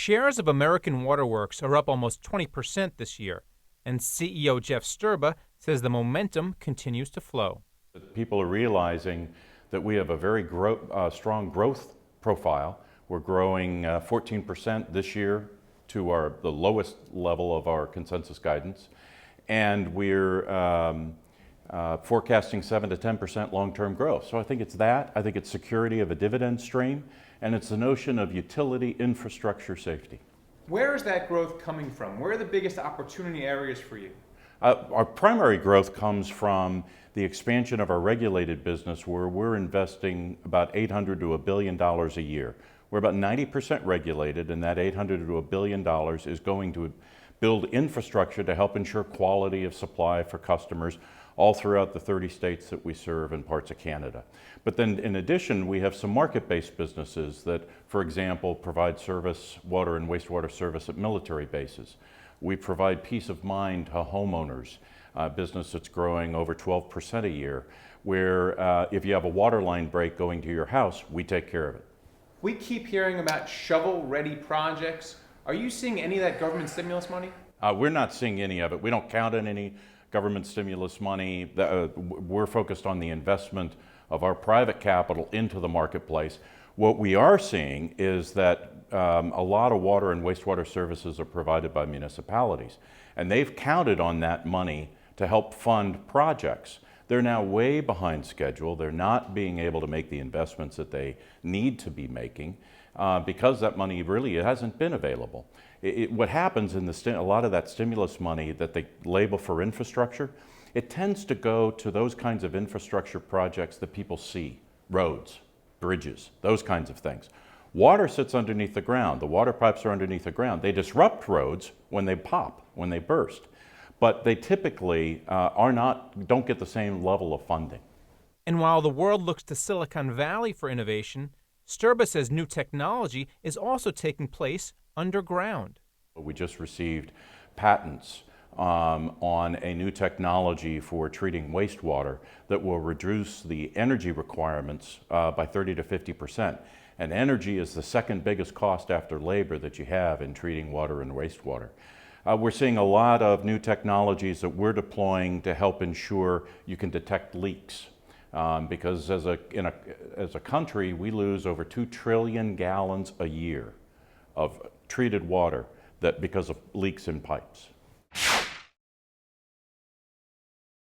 Shares of American Waterworks are up almost 20% this year, and CEO Jeff Sturba says the momentum continues to flow. People are realizing that we have a very strong growth profile. We're growing 14% this year to the lowest level of our consensus guidance, and we're forecasting 7 to 10% long-term growth. So I think it's that. I think it's security of a dividend stream, and it's the notion of utility infrastructure safety. Where is that growth coming from? Where are the biggest opportunity areas for you? Our primary growth comes from the expansion of our regulated business, where we're investing about $800 to $1 billion a year. We're about 90% regulated, and that $800 to $1 billion is going to build infrastructure to help ensure quality of supply for customers all throughout the 30 states that we serve and parts of Canada. But then in addition, we have some market-based businesses that, for example, provide service, water and wastewater service at military bases. We provide peace of mind to homeowners, a business that's growing over 12% a year, where if you have a water line break going to your house, we take care of it. We keep hearing about shovel-ready projects. Are you seeing any of that government stimulus money? We're not seeing any of it. We don't count on any government stimulus money. We're focused on the investment of our private capital into the marketplace. What we are seeing is that a lot of water and wastewater services are provided by municipalities, and they've counted on that money to help fund projects. They're now way behind schedule. They're not being able to make the investments that they need to be making because that money really hasn't been available. What happens in a lot of that stimulus money that they label for infrastructure, it tends to go to those kinds of infrastructure projects that people see, roads, bridges, those kinds of things. Water sits underneath the ground. The water pipes are underneath the ground. They disrupt roads when they pop, when they burst. But they typically don't get the same level of funding. And while the world looks to Silicon Valley for innovation, Sturba says new technology is also taking place underground. We just received patents on a new technology for treating wastewater that will reduce the energy requirements by 30 to 50%. And energy is the second biggest cost after labor that you have in treating water and wastewater. We're seeing a lot of new technologies that we're deploying to help ensure you can detect leaks. Because as a country, we lose over 2 trillion gallons a year of treated water because of leaks in pipes.